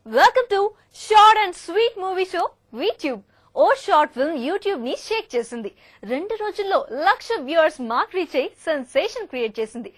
Welcome to Short and Sweet Movie Show VTube. Oh short film YouTube ని షేక్ చేసింది. 2 రోజుల్లో 1,00,000 viewers mark reach అయి sensation create చేసింది.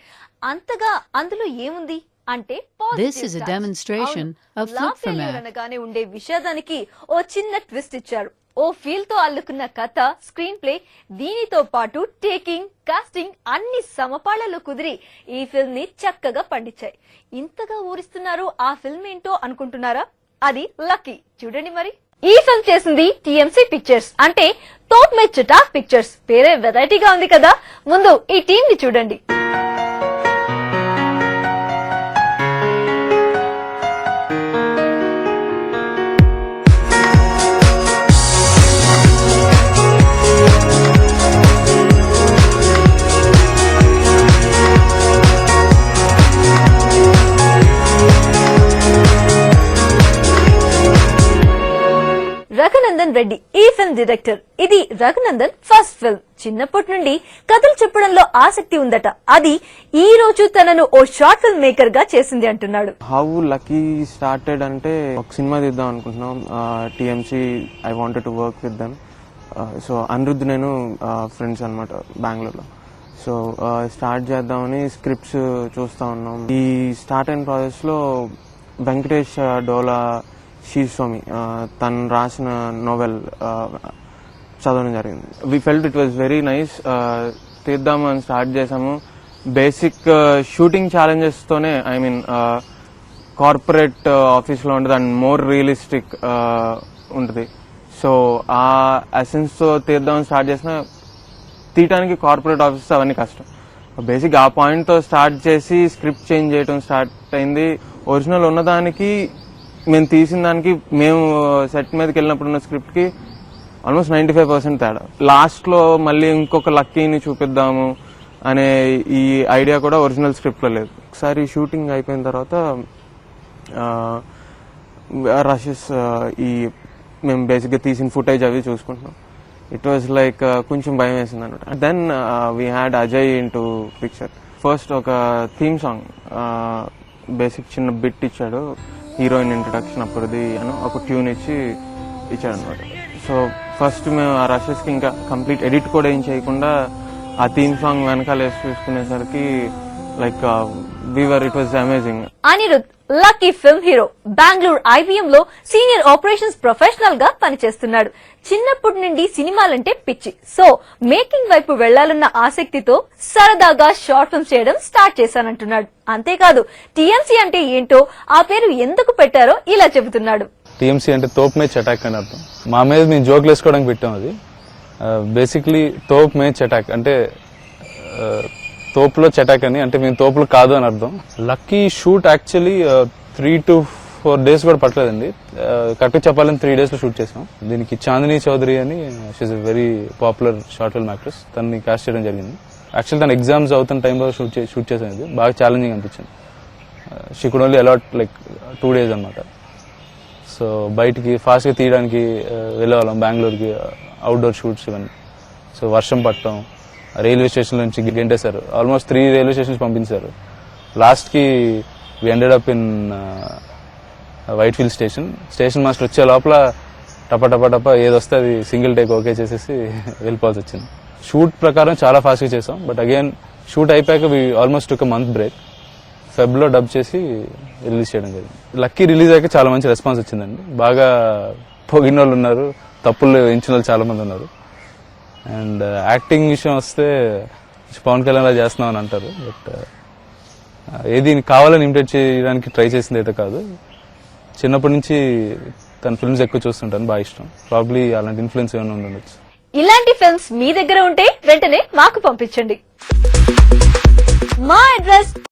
అంతగా అందులో ఏముంది అంటే This is a demonstration of Flip from Act. అనగానే ఉండే విషాదానికి ఓ చిన్న ట్విస్ట్ ఇచ్చారు. ఓ ఫీల్ తో అల్లుకున్న కథ, స్క్రీన్ ప్లే, దీనితో పాటు టేకింగ్, కాస్టింగ్ అన్ని సమపాళ్లలో కుదిరి ఈ ఫిల్మ్ ని చక్కగా పండించాయి. ఇంతగా ఊరిస్తున్నారు ఆ ఫిల్మ్ ఏంటో అనుకుంటున్నారా? అది లక్కీ. చూడండి మరి. ఈ ఫిల్మ్ చేసింది టీఎంసీ పిక్చర్స్, అంటే తోప్ మే చటాక్ పిక్చర్స్. పేరే వెరైటీగా ఉంది కదా. ముందు ఈ టీమ్ ని చూడండి. రఘునందన్ రెడ్డి ఈ ఫిల్మ్ డైరెక్టర్. ఇది రఘునందన్ ఫస్ట్ ఫిల్మ్. చిన్నప్పటి నుండి కథలు చెప్పడంలో ఆసక్తి ఉందట. అది ఈ రోజు తనను ఓ షార్ట్ ఫిల్మ్ మేకర్ గా చేసింది అంటున్నాడు. హౌ లక్కీ స్టార్టెడ్ అంటే ఒక సినిమా తీద్దాం అనుకుంటున్నాం. TMC I wanted to work with them. So Anirudh నేను ఫ్రెండ్స్ అనమాట బెంగళూరులో. సో స్టార్ట్ చేద్దామని స్క్రిప్ట్స్ చూస్తా ఉన్నాం. ఈ స్టార్ట్ అయిన ప్రాసెస్ లో వెంకటేష్ డోలా శీర్స్వామి తను రాసిన నోవెల్ చదవడం జరిగింది. We felt it was very nice. తీద్దాము అని స్టార్ట్ చేసాము. బేసిక్ షూటింగ్ ఛాలెంజెస్ తోనే, ఐ మీన్ కార్పొరేట్ ఆఫీస్ లో ఉంటుంది అండ్ మోర్ రియలిస్టిక్ ఉంటుంది. సో ఆ ఎసెన్స్ తో తీద్దామని స్టార్ట్ చేసిన తీయటానికి కార్పొరేట్ ఆఫీస్ అవన్నీ కష్టం. బేసిక్ ఆ పాయింట్ తో స్టార్ట్ చేసి స్క్రిప్ట్ చేంజ్ చేయడం స్టార్ట్ అయింది. ఒరిజినల్ ఉన్నదానికి మేము తీసిన దానికి మేము సెట్ మీదకి వెళ్ళినప్పుడు ఉన్న స్క్రిప్ట్ కి ఆల్మోస్ట్ 95% తేడా. లాస్ట్ లో మళ్ళీ ఇంకొక లక్కీని చూపిద్దాము అనే ఈ ఐడియా కూడా ఒరిజినల్ స్క్రిప్ట్ లో లేదు. ఒకసారి షూటింగ్ అయిపోయిన తర్వాత రషెస్ ఈ మేము బేసిక్ గా తీసిన ఫుటేజ్ అవి చూసుకుంటున్నాం. ఇట్ వాజ్ లైక్ కొంచెం భయం వేసింది అనమాట. Then we had Ajay into picture. First ఒక థీమ్ సాంగ్ బేసిక్ చిన్న బిట్ ఇచ్చాడు. హీరోయిన్ ఇంట్రొడక్షన్ అప్పుడుది అని ఒక ట్యూన్ ఇచ్చాడు అనమాట. సో ఫస్ట్ మేము ఆ రషెస్ కి ఇంకా కంప్లీట్ ఎడిట్ కూడా ఏం చేయకుండా ఆ థీమ్ సాంగ్ వెనకాల వేసి చూసుకునేసరికి like it was amazing. Anirudh lucky film hero. Bengaluru IBM లో సీనియర్ ఆపరేషన్స్ ప్రొఫెషనల్ గా పనిచేస్తున్నాడు. చిన్నప్పటి నుండి సినిమాలంటే పిచ్చి. సో మేకింగ్ వైపు వెళ్లాలన్న ఆసక్తితో సరదాగా షార్ట్ ఫిల్మ్స్ చేయడం స్టార్ట్ చేశానంటున్నాడు. అంతేకాదు టీఎంసీ అంటే ఏంటో, ఆ పేరు ఎందుకు పెట్టారో ఇలా చెబుతున్నాడు. టీఎంసీ అంటే తోప్ మే చటాక్ అని అర్థం. మా మీద మేము జోక్లు వేసుకోవడానికి పెట్టాం. అది బేసిక్లీ తోప్ మే చటాక్ అంటే తోపులో చటాక్ అని, అంటే మేము తోపులు కాదు అని అర్థం. Lucky shoot actually 3 to 4 days కూడా పట్టలేదండి. కరెక్ట్ చెప్పాలని 3 days లో షూట్ చేసాం. దీనికి చాందిని చౌదరి అని, she's a very popular short film actress, తనని కాస్ట్ చేయడం జరిగింది. యాక్చువల్లీ తన ఎగ్జామ్స్ అవుతున్న టైంలో షూట్ చేసాను. ఇది బాగా ఛాలెంజింగ్ అనిపించింది. She could only a lot like 2 days అనమాట. సో బయటికి ఫాస్ట్గా తీయడానికి వెళ్ళేవాళ్ళం బెంగళూరుకి, అవుట్డోర్ షూట్స్ ఇవన్నీ. సో వర్షం పట్టడం, రైల్వే స్టేషన్ నుంచి గెంటేశారు. ఆల్మోస్ట్ 3 రైల్వే స్టేషన్స్ పంపించారు. లాస్ట్ కి we ended up in Whitefield station master వచ్చే లోపల టప ఏదొస్తే అది సింగిల్ టేక్ ఓకే చేసేసి వెళ్ళిపోవాల్సి వచ్చింది. షూట్ ప్రకారం చాలా ఫాస్ట్ గా చేసాం. బట్ అగైన్ షూట్ అయిపోయాక వి ఆల్మోస్ట్ ఒక మంత్ బ్రేక్. ఫెబ్ లో డబ్ చేసి రిలీజ్ చేయడం జరిగింది. లక్కీ రిలీజ్ అయ్యాక చాలా మంచి రెస్పాన్స్ వచ్చిందండి. బాగా పొగిన వాళ్ళు ఉన్నారు, తప్పులు ఎంచిన వాళ్ళు చాలా మంది ఉన్నారు. అండ్ యాక్టింగ్ విషయం వస్తే పవన్ కళ్యాణ్ లా చేస్తున్నాం అని అంటారు. బట్ ఏది కావాలని ఇమిటేట్ చేయడానికి ట్రై చేసింది అయితే కాదు. చిన్నప్పటి నుంచి తన ఫిల్మ్స్ ఎక్కువ చూస్తుంటాను, బాగా ఇష్టం. ప్రాబ్లీ అలాంటి ఇన్ఫ్లుయెన్స్ ఏమైనా ఉండొచ్చు. ఇలాంటి ఫిల్మ్స్ మీ దగ్గర ఉంటే వెంటనే మాకు పంపించండి. మా అడ్రస్